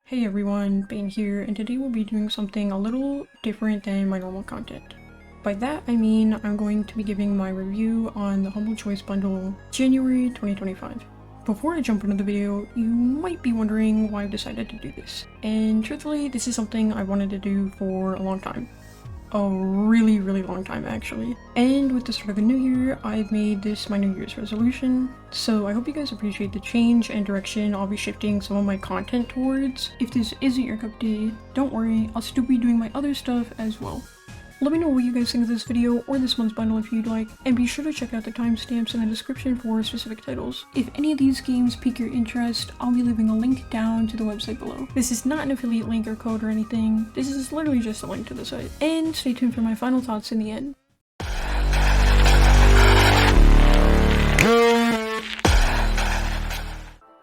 Hey everyone, Bane here, and today we'll be doing something a little different than my normal content. By that I mean I'm going to be giving my review on the Humble Choice Bundle January 2025. Before I jump into the video, you might be wondering why I've decided to do this. And truthfully, this is something I wanted to do for a long time. A really long time actually. And with the start of the new year, I've made this my New Year's resolution. So I hope you guys appreciate the change and direction I'll be shifting some of my content towards. If this isn't your cup of tea, don't worry, I'll still be doing my other stuff as well. Let me know what you guys think of this video or this month's bundle if you'd like, and be sure to check out the timestamps in the description for specific titles. If any of these games pique your interest, I'll be leaving a link down to the website below. This is not an affiliate link or code or anything, this is literally just a link to the site. And stay tuned for my final thoughts in the end.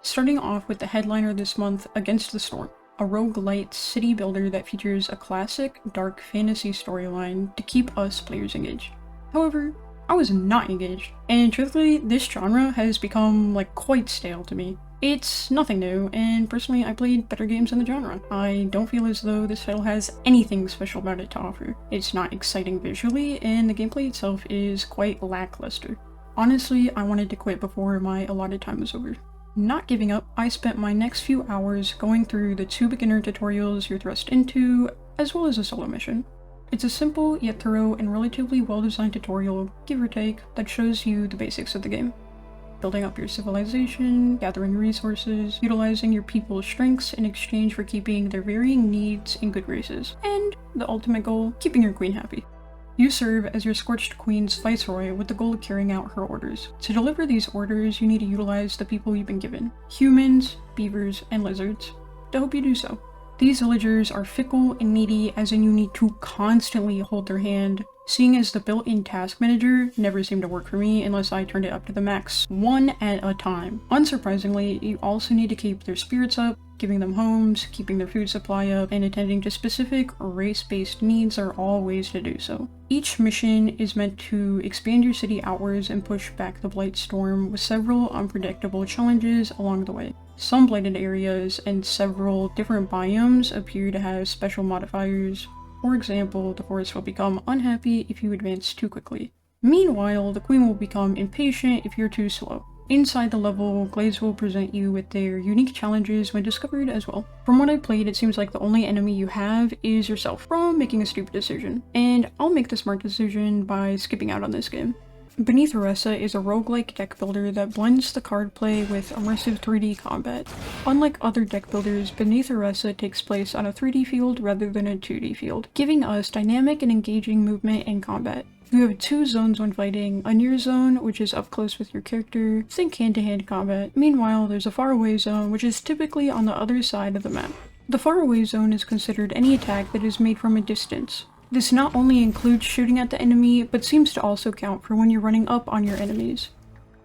Starting off with the headliner this month, Against the Storm. A roguelite city builder that features a classic dark fantasy storyline to keep us players engaged. However, I was not engaged, and truthfully, this genre has become quite stale to me. It's nothing new, and personally I played better games in the genre. I don't feel as though this title has anything special about it to offer. It's not exciting visually, and the gameplay itself is quite lackluster. Honestly, I wanted to quit before my allotted time was over. Not giving up, I spent my next few hours going through the 2 beginner tutorials you're thrust into, as well as a solo mission. It's a simple yet thorough and relatively well-designed tutorial, give or take, that shows you the basics of the game. Building up your civilization, gathering resources, utilizing your people's strengths in exchange for keeping their varying needs in good graces, and the ultimate goal, keeping your queen happy. You serve as your Scorched Queen's viceroy with the goal of carrying out her orders. To deliver these orders, you need to utilize the people you've been given. Humans, beavers, and lizards. To hope you do so. These villagers are fickle and needy, as in you need to constantly hold their hand, seeing as the built-in task manager never seemed to work for me unless I turned it up to the max, one at a time. Unsurprisingly, you also need to keep their spirits up, giving them homes, keeping their food supply up, and attending to specific race-based needs are all ways to do so. Each mission is meant to expand your city outwards and push back the Blight Storm with several unpredictable challenges along the way. Some blighted areas and several different biomes appear to have special modifiers. For example, the forest will become unhappy if you advance too quickly. Meanwhile, the queen will become impatient if you're too slow. Inside the level, glades will present you with their unique challenges when discovered as well. From what I played, it seems like the only enemy you have is yourself from making a stupid decision, and I'll make the smart decision by skipping out on this game. Beneath Oresa is a roguelike deck builder that blends the card play with immersive 3D combat. Unlike other deck builders, Beneath Oresa takes place on a 3D field rather than a 2D field, giving us dynamic and engaging movement and combat. You have 2 zones when fighting, a near zone, which is up close with your character, think hand-to-hand combat. Meanwhile, there's a faraway zone, which is typically on the other side of the map. The faraway zone is considered any attack that is made from a distance. This not only includes shooting at the enemy, but seems to also count for when you're running up on your enemies.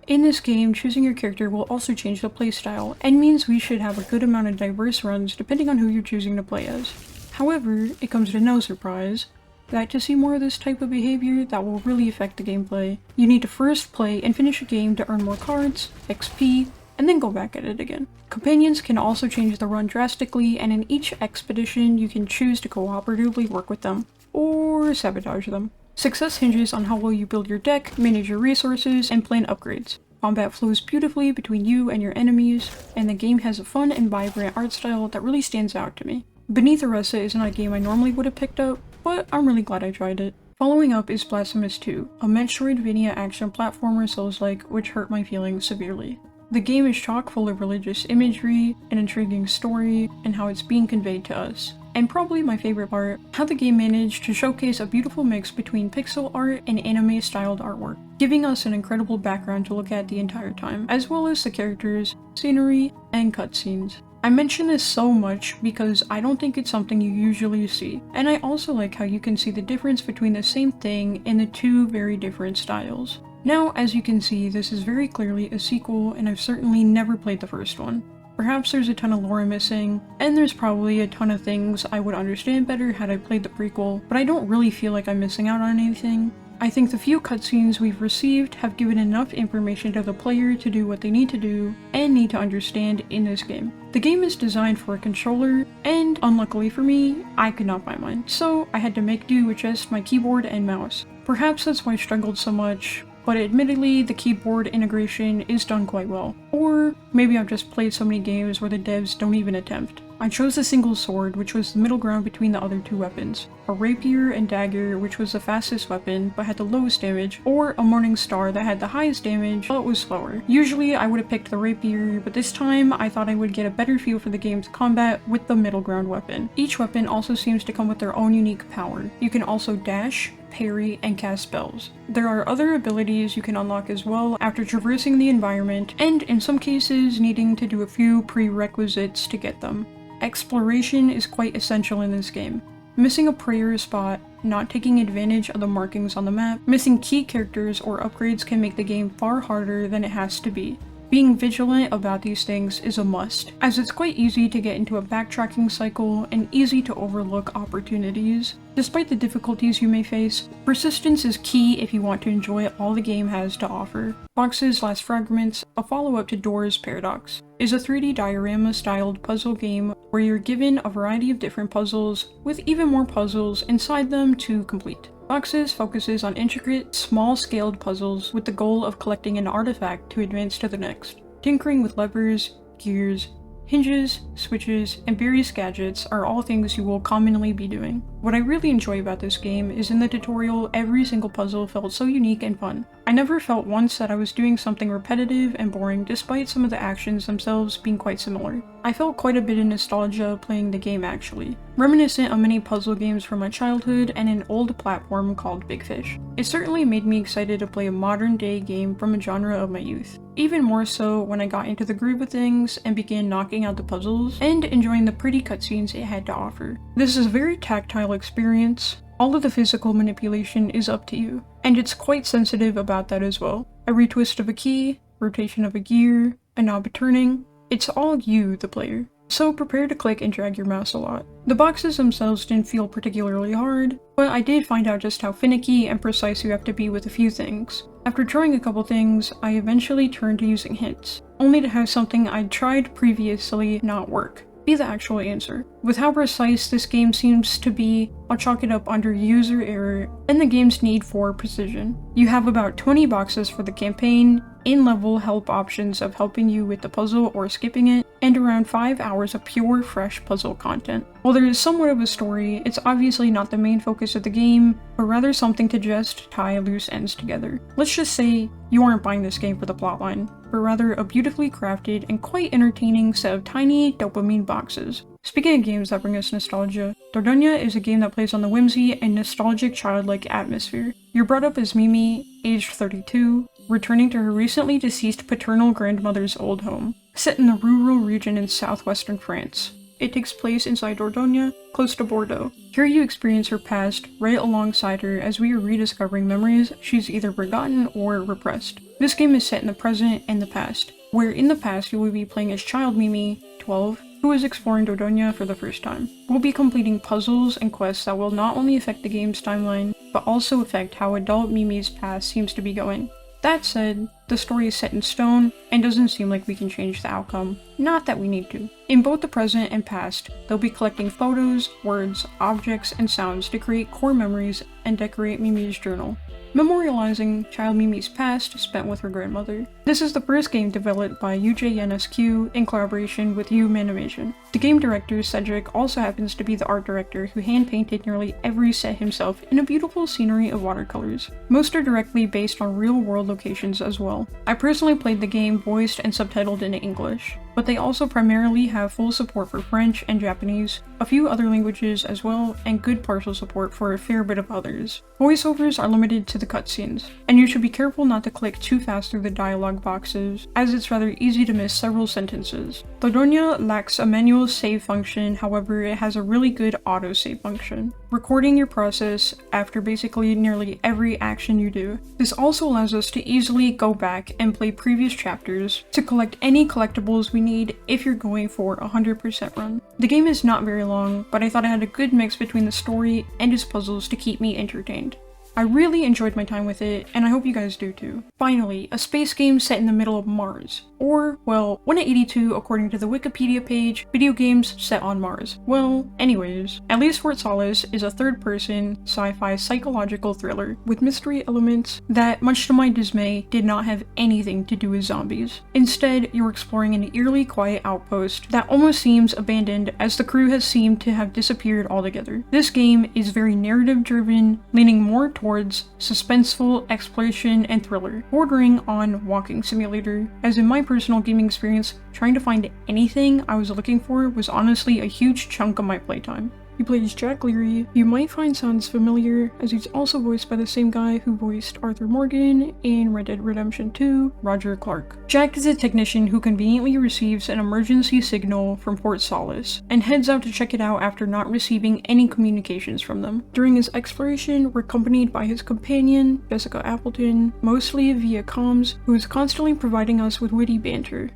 In this game, choosing your character will also change the playstyle, and means we should have a good amount of diverse runs depending on who you're choosing to play as. However, it comes to no surprise that to see more of this type of behavior that will really affect the gameplay, you need to first play and finish a game to earn more cards, XP, and then go back at it again. Companions can also change the run drastically, and in each expedition you can choose to cooperatively work with them, or sabotage them. Success hinges on how well you build your deck, manage your resources, and plan upgrades. Combat flows beautifully between you and your enemies, and the game has a fun and vibrant art style that really stands out to me. Beneath Oresa is not a game I normally would have picked up, but I'm really glad I tried it. Following up is Blasphemous 2, a Metroidvania action platformer Souls-like which hurt my feelings severely. The game is chock full of religious imagery, an intriguing story, and how it's being conveyed to us. And probably my favorite part, how the game managed to showcase a beautiful mix between pixel art and anime-styled artwork, giving us an incredible background to look at the entire time, as well as the characters, scenery, and cutscenes. I mention this so much because I don't think it's something you usually see, and I also like how you can see the difference between the same thing in the 2 very different styles. Now, as you can see, this is very clearly a sequel, and I've certainly never played the first one. Perhaps there's a ton of lore missing, and there's probably a ton of things I would understand better had I played the prequel, but I don't really feel like I'm missing out on anything. I think the few cutscenes we've received have given enough information to the player to do what they need to do and need to understand in this game. The game is designed for a controller, and unluckily for me, I could not find mine, so I had to make do with just my keyboard and mouse. Perhaps that's why I struggled so much, but admittedly the keyboard integration is done quite well. Or maybe I've just played so many games where the devs don't even attempt. I chose a single sword, which was the middle ground between the other two weapons, a rapier and dagger, which was the fastest weapon but had the lowest damage, or a morning star that had the highest damage but was slower. Usually I would have picked the rapier, but this time I thought I would get a better feel for the game's combat with the middle ground weapon. Each weapon also seems to come with their own unique power. You can also dash, parry, and cast spells. There are other abilities you can unlock as well after traversing the environment, and in some cases needing to do a few prerequisites to get them. Exploration is quite essential in this game. Missing a prayer spot, not taking advantage of the markings on the map, missing key characters or upgrades can make the game far harder than it has to be. Being vigilant about these things is a must, as it's quite easy to get into a backtracking cycle and easy to overlook opportunities. Despite the difficulties you may face, persistence is key if you want to enjoy all the game has to offer. Boxes / Fragments, a follow-up to Door's Paradox, is a 3D diorama-styled puzzle game where you're given a variety of different puzzles with even more puzzles inside them to complete. Boxes focuses on intricate, small-scaled puzzles with the goal of collecting an artifact to advance to the next. Tinkering with levers, gears, hinges, switches, and various gadgets are all things you will commonly be doing. What I really enjoy about this game is in the tutorial, every single puzzle felt so unique and fun. I never felt once that I was doing something repetitive and boring despite some of the actions themselves being quite similar. I felt quite a bit of nostalgia playing the game actually, reminiscent of many puzzle games from my childhood and an old platform called Big Fish. It certainly made me excited to play a modern day game from a genre of my youth. Even more so when I got into the groove of things and began knocking out the puzzles and enjoying the pretty cutscenes it had to offer. This is a very tactile experience. All of the physical manipulation is up to you, and it's quite sensitive about that as well. A retwist of a key, rotation of a gear, a knob turning, it's all you, the player. So prepare to click and drag your mouse a lot. The boxes themselves didn't feel particularly hard, but I did find out just how finicky and precise you have to be with a few things. After trying a couple things, I eventually turned to using hints, only to have something I'd tried previously not work. Be the actual answer. With how precise this game seems to be, I'll chalk it up under user error and the game's need for precision. You have about 20 boxes for the campaign, in-level help options of helping you with the puzzle or skipping it, and around 5 hours of pure, fresh puzzle content. While there is somewhat of a story, it's obviously not the main focus of the game, but rather something to just tie loose ends together. Let's just say you aren't buying this game for the plotline, but rather a beautifully crafted and quite entertaining set of tiny dopamine boxes. Speaking of games that bring us nostalgia, Dordogne is a game that plays on the whimsy and nostalgic childlike atmosphere. You're brought up as Mimi, aged 32, returning to her recently deceased paternal grandmother's old home, set in the rural region in southwestern France. It takes place inside Dordogne, close to Bordeaux. Here you experience her past right alongside her as we are rediscovering memories she's either forgotten or repressed. This game is set in the present and the past, where in the past you will be playing as child Mimi, 12, who is exploring Dordogne for the first time. We'll be completing puzzles and quests that will not only affect the game's timeline, but also affect how adult Mimi's past seems to be going. That said, the story is set in stone and doesn't seem like we can change the outcome. Not that we need to. In both the present and past, they'll be collecting photos, words, objects, and sounds to create core memories and decorate Mimi's journal, memorializing child Mimi's past spent with her grandmother. This is the first game developed by UJNSQ in collaboration with Animation. The game director, Cedric, also happens to be the art director who hand-painted nearly every set himself in a beautiful scenery of watercolors. Most are directly based on real-world locations as well. I personally played the game voiced and subtitled in English, but they also primarily have full support for French and Japanese, a few other languages as well, and good partial support for a fair bit of others. Voiceovers are limited to the cutscenes, and you should be careful not to click too fast through the dialogue boxes, as it's rather easy to miss several sentences. Dordogne lacks a manual save function, however it has a really good autosave function, recording your process after basically nearly every action you do. This also allows us to easily go back and play previous chapters to collect any collectibles we need if you're going for a 100% run. The game is not very long, but I thought it had a good mix between the story and its puzzles to keep me entertained. I really enjoyed my time with it, and I hope you guys do too. Finally, a space game set in the middle of Mars. Or, well, 182 according to the Wikipedia page, video games set on Mars. Well, anyways, at least Fort Solis is a third-person, sci-fi psychological thriller with mystery elements that, much to my dismay, did not have anything to do with zombies. Instead, you're exploring an eerily quiet outpost that almost seems abandoned as the crew has seemed to have disappeared altogether. This game is very narrative-driven, leaning more towards suspenseful exploration and thriller, bordering on walking simulator, as in my personal gaming experience, trying to find anything I was looking for was honestly a huge chunk of my playtime. He plays Jack Leary, you might find sounds familiar, as he's also voiced by the same guy who voiced Arthur Morgan in Red Dead Redemption 2, Roger Clark. Jack is a technician who conveniently receives an emergency signal from Fort Solis, and heads out to check it out after not receiving any communications from them. During his exploration, we're accompanied by his companion, Jessica Appleton, mostly via comms, who is constantly providing us with witty banter.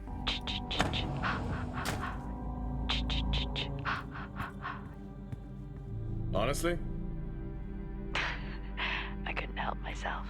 Honestly? I couldn't help myself.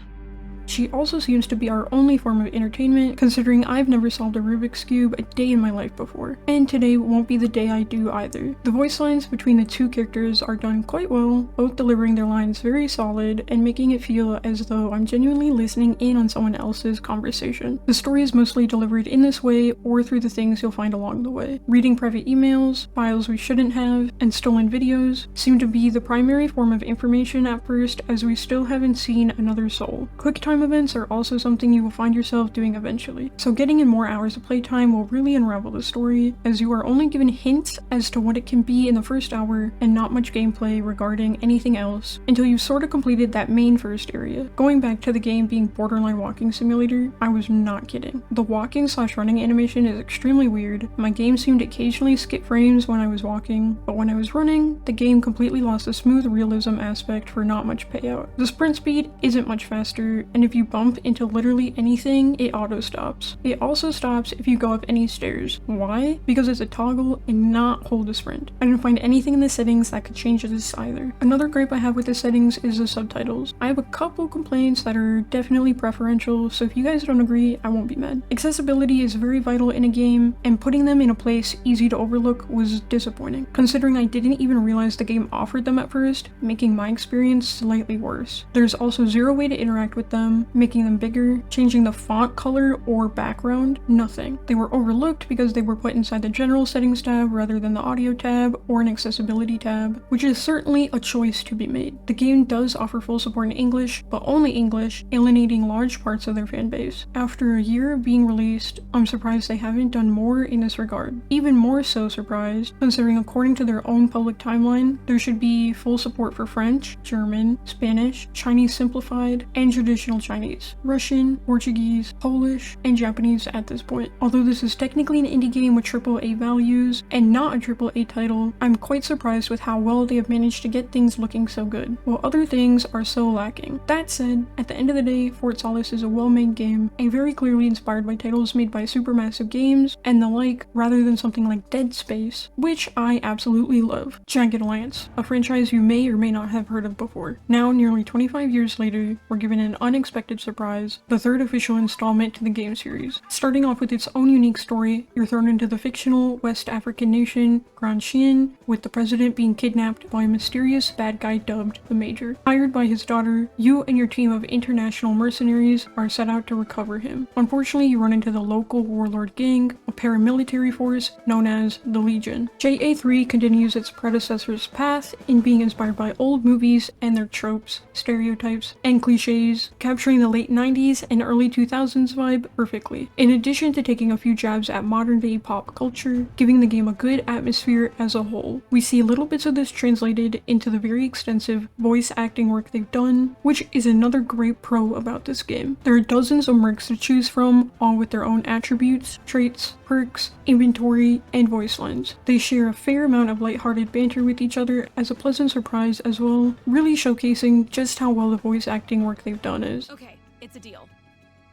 She also seems to be our only form of entertainment, considering I've never solved a Rubik's Cube a day in my life before. And today won't be the day I do either. The voice lines between the two characters are done quite well, both delivering their lines very solid and making it feel as though I'm genuinely listening in on someone else's conversation. The story is mostly delivered in this way or through the things you'll find along the way. Reading private emails, files we shouldn't have, and stolen videos seem to be the primary form of information at first, as we still haven't seen another soul. Quick time events are also something you will find yourself doing eventually, so getting in more hours of playtime will really unravel the story, as you are only given hints as to what it can be in the first hour and not much gameplay regarding anything else until you've sort of completed that main first area. Going back to the game being borderline walking simulator, I was not kidding. The walking/running animation is extremely weird. My game seemed to occasionally skip frames when I was walking, but when I was running, the game completely lost the smooth realism aspect for not much payout. The sprint speed isn't much faster, and if you bump into literally anything, it auto stops. It also stops if you go up any stairs. Why? Because it's a toggle and not hold a sprint. I didn't find anything in the settings that could change this either. Another gripe I have with the settings is the subtitles. I have a couple complaints that are definitely preferential, so if you guys don't agree, I won't be mad. Accessibility is very vital in a game, and putting them in a place easy to overlook was disappointing, considering I didn't even realize the game offered them at first, making my experience slightly worse. There's also zero way to interact with them, making them bigger, changing the font color or background, nothing. They were overlooked because they were put inside the general settings tab rather than the audio tab or an accessibility tab, which is certainly a choice to be made. The game does offer full support in English, but only English, alienating large parts of their fan base. After a year of being released, I'm surprised they haven't done more in this regard. Even more so surprised, considering according to their own public timeline, there should be full support for French, German, Spanish, Chinese simplified, and traditional Chinese, Russian, Portuguese, Polish, and Japanese at this point. Although this is technically an indie game with AAA values and not a AAA title, I'm quite surprised with how well they have managed to get things looking so good, while other things are so lacking. That said, at the end of the day, Fort Solis is a well-made game, and very clearly inspired by titles made by Supermassive Games and the like, rather than something like Dead Space, which I absolutely love. Jagged, a franchise you may or may not have heard of before. Now, nearly 25 years later, we're given an unexpected surprise, the third official installment to the game series. Starting off with its own unique story, you're thrown into the fictional West African nation, Grand Chien, with the president being kidnapped by a mysterious bad guy dubbed the Major. Hired by his daughter, you and your team of international mercenaries are set out to recover him. Unfortunately, you run into the local warlord gang, a paramilitary force known as the Legion. JA3 continues its predecessor's path in being inspired by old movies and their tropes, stereotypes, and cliches, capturing the late 90s and early 2000s vibe perfectly, in addition to taking a few jabs at modern day pop culture, giving the game a good atmosphere as a whole. We see little bits of this translated into the very extensive voice acting work they've done, which is another great pro about this game. There are dozens of mercs to choose from, all with their own attributes, traits, perks, inventory, and voice lines. They share a fair amount of lighthearted banter with each other as a pleasant surprise as well, really showcasing just how well the voice acting work they've done is. Okay, it's a deal.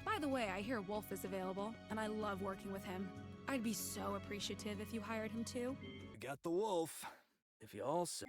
By the way, I hear Wolf is available, and I love working with him. I'd be so appreciative if you hired him too. You got the wolf. If you also...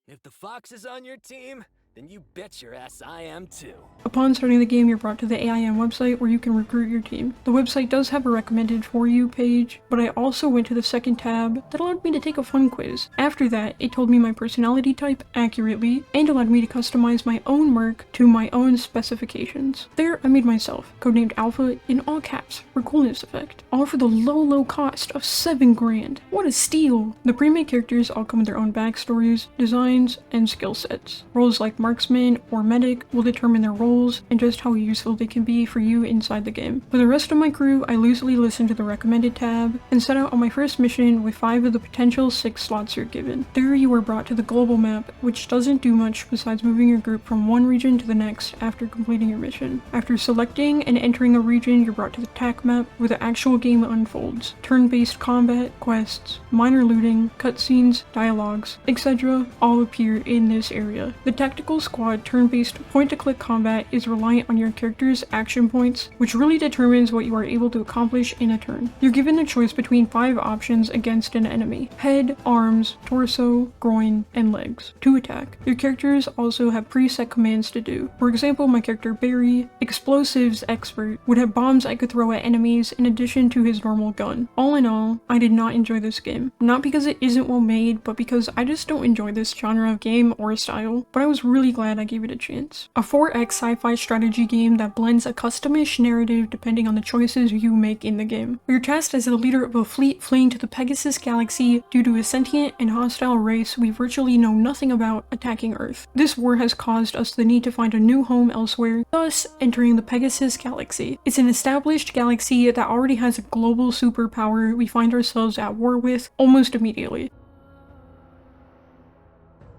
If the fox is on your team, Then you bet your ass I am too. Upon starting the game, you're brought to the AIM website where you can recruit your team. The website does have a recommended for you page, but I also went to the second tab that allowed me to take a fun quiz. After that, it told me my personality type accurately and allowed me to customize my own merc to my own specifications. There, I made myself, codenamed Alpha in all caps for coolness effect, all for the low cost of 7 grand. What a steal! The pre-made characters all come with their own backstories, designs, and skill sets. Roles like marksman or medic will determine their roles and just how useful they can be for you inside the game. For the rest of my crew, I loosely listened to the recommended tab and set out on my first mission with 5 of the potential 6 slots you're given. There you are brought to the global map, which doesn't do much besides moving your group from one region to the next after completing your mission. After selecting and entering a region, you're brought to the TAC map where the actual game unfolds. Turn-based combat, quests, minor looting, cutscenes, dialogues, etc. all appear in this area. The tactical squad turn-based point-to-click combat is reliant on your character's action points, which really determines what you are able to accomplish in a turn. You're given a choice between 5 options against an enemy: head, arms, torso, groin, and legs to attack. Your characters also have preset commands to do. For example, my character Barry, explosives expert, would have bombs I could throw at enemies in addition to his normal gun. All in all, I did not enjoy this game. Not because it isn't well made, but because I just don't enjoy this genre of game or style, but I was really glad I gave it a chance. A 4X sci-fi strategy game that blends a custom-ish narrative depending on the choices you make in the game. You're tasked as the leader of a fleet fleeing to the Pegasus galaxy due to a sentient and hostile race we virtually know nothing about attacking Earth. This war has caused us the need to find a new home elsewhere, thus entering the Pegasus galaxy. It's an established galaxy that already has a global superpower we find ourselves at war with almost immediately.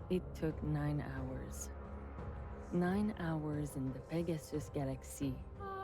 It took 9 hours. 9 hours in the Pegasus galaxy,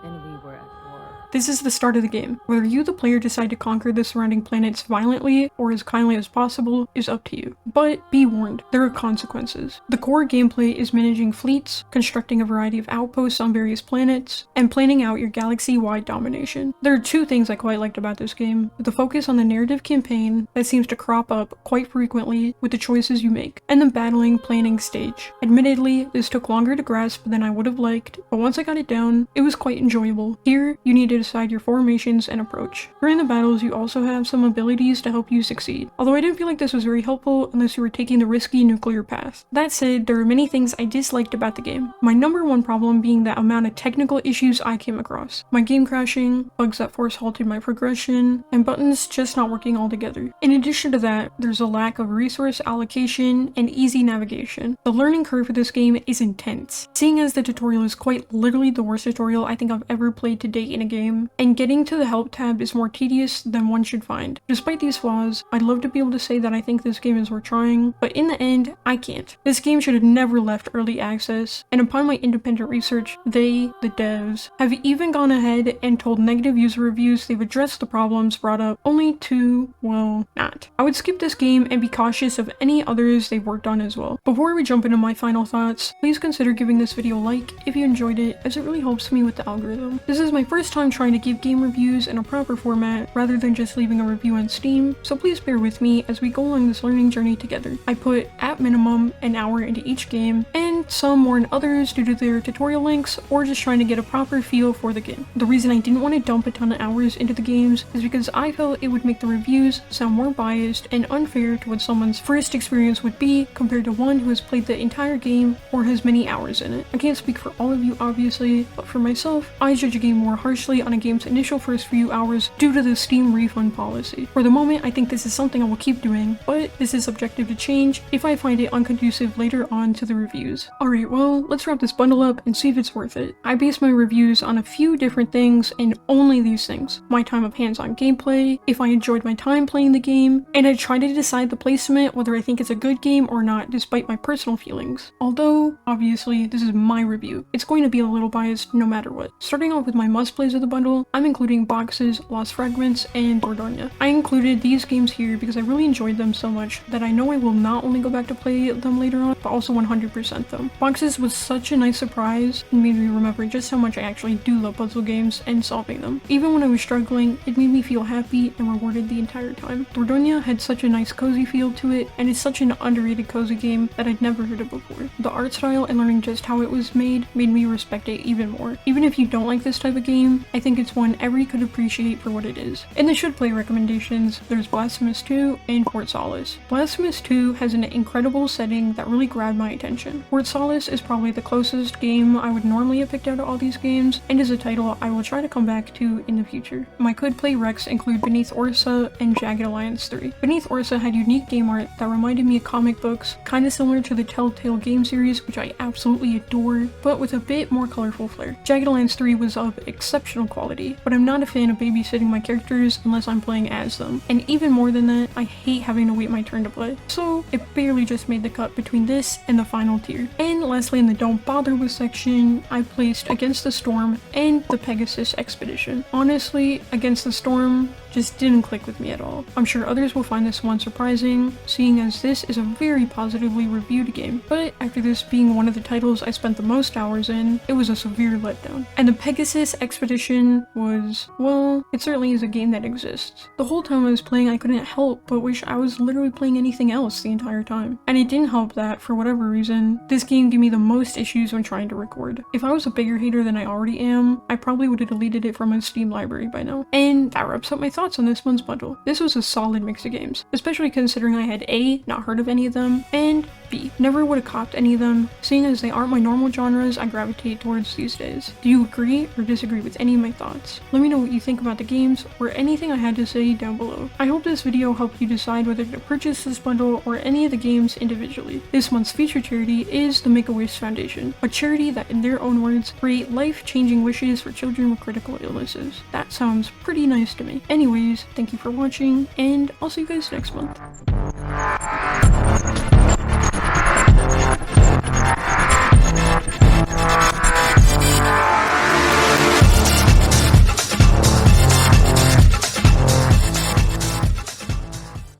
and we were at war. This is the start of the game. Whether you, the player, decide to conquer the surrounding planets violently or as kindly as possible is up to you. But be warned, there are consequences. The core gameplay is managing fleets, constructing a variety of outposts on various planets, and planning out your galaxy-wide domination. There are 2 things I quite liked about this game: the focus on the narrative campaign that seems to crop up quite frequently with the choices you make, and the battling planning stage. Admittedly, this took longer to grasp than I would have liked, but once I got it down, it was quite enjoyable. Here, you need to decide your formations and approach. During the battles, you also have some abilities to help you succeed, although I didn't feel like this was very helpful unless you were taking the risky nuclear path. That said, there are many things I disliked about the game. My number 1 problem being the amount of technical issues I came across. My game crashing, bugs that force halted my progression, and buttons just not working altogether. In addition to that, there's a lack of resource allocation and easy navigation. The learning curve for this game is intense, seeing as the tutorial is quite literally the worst tutorial I think I've ever played to date in a game, and getting to the help tab is more tedious than one should find. Despite these flaws, I'd love to be able to say that I think this game is worth trying, but in the end, I can't. This game should have never left early access, and upon my independent research, they, the devs, have even gone ahead and told negative user reviews they've addressed the problems brought up, only to, well, not. I would skip this game and be cautious of any others they've worked on as well. Before we jump into my final thoughts, please consider giving this video a like if you enjoyed it, as it really helps me with the algorithm. This is my first time trying to give game reviews in a proper format rather than just leaving a review on Steam, so please bear with me as we go along this learning journey together. I put, at minimum, an hour into each game, and some more than others due to their tutorial links or just trying to get a proper feel for the game. The reason I didn't want to dump a ton of hours into the games is because I felt it would make the reviews sound more biased and unfair to what someone's first experience would be compared to one who has played the entire game or has many hours in it. I can't speak for all of you obviously, but for myself, I judge a game more harshly on a game's initial first few hours due to the Steam refund policy. For the moment, I think this is something I will keep doing, but this is subjective to change if I find it unconducive later on to the reviews. Alright, well, let's wrap this bundle up and see if it's worth it. I base my reviews on a few different things and only these things: my time of hands-on gameplay, if I enjoyed my time playing the game, and I try to decide the placement whether I think it's a good game or not despite my personal feelings. Although, obviously, this is my review, it's going to be a little biased no matter what. Starting off with my must-plays of the bundle, I'm including Boxes, Lost Fragments, and Dordogne. I included these games here because I really enjoyed them so much that I know I will not only go back to play them later on, but also 100% them. them. Boxes was such a nice surprise and made me remember just how much I actually do love puzzle games and solving them. Even when I was struggling, it made me feel happy and rewarded the entire time. Dordogne had such a nice cozy feel to it, and it's such an underrated cozy game that I'd never heard of before. The art style and learning just how it was made me respect it even more. Even if you don't like this type of game, I think it's one every could appreciate for what it is. In the should play recommendations, there's Blasphemous 2 and Fort Solis. Blasphemous 2 has an incredible setting that really grabbed my attention. Fort Solis is probably the closest game I would normally have picked out of all these games, and is a title I will try to come back to in the future. My could play recs include Beneath Oresa and Jagged Alliance 3. Beneath Oresa had unique game art that reminded me of comic books, kinda similar to the Telltale game series, which I absolutely adore, but with a bit more colorful flair. Jagged Alliance 3 was of exceptional quality, but I'm not a fan of babysitting my characters unless I'm playing as them. And even more than that, I hate having to wait my turn to play. So it barely just made the cut between this and the final tier. And lastly, in the don't bother with section, I placed Against the Storm and the Pegasus Expedition. Honestly, Against the Storm just didn't click with me at all. I'm sure others will find this one surprising, seeing as this is a very positively reviewed game. But after this being one of the titles I spent the most hours in, it was a severe letdown. And the Pegasus Expedition was, well, it certainly is a game that exists. The whole time I was playing, I couldn't help but wish I was literally playing anything else the entire time. And it didn't help that, for whatever reason, this game gave me the most issues when trying to record. If I was a bigger hater than I already am, I probably would have deleted it from my Steam library by now. And that wraps up my thoughts on this month's bundle. This was a solid mix of games, especially considering I had A, not heard of any of them, and B, never would have copped any of them, seeing as they aren't my normal genres I gravitate towards these days. Do you agree or disagree with any of my thoughts? Let me know what you think about the games or anything I had to say down below. I hope this video helped you decide whether to purchase this bundle or any of the games individually. This month's featured charity is the Make-A-Wish Foundation, a charity that, in their own words, create life-changing wishes for children with critical illnesses. That sounds pretty nice to me. Anyways, thank you for watching, and I'll see you guys next month.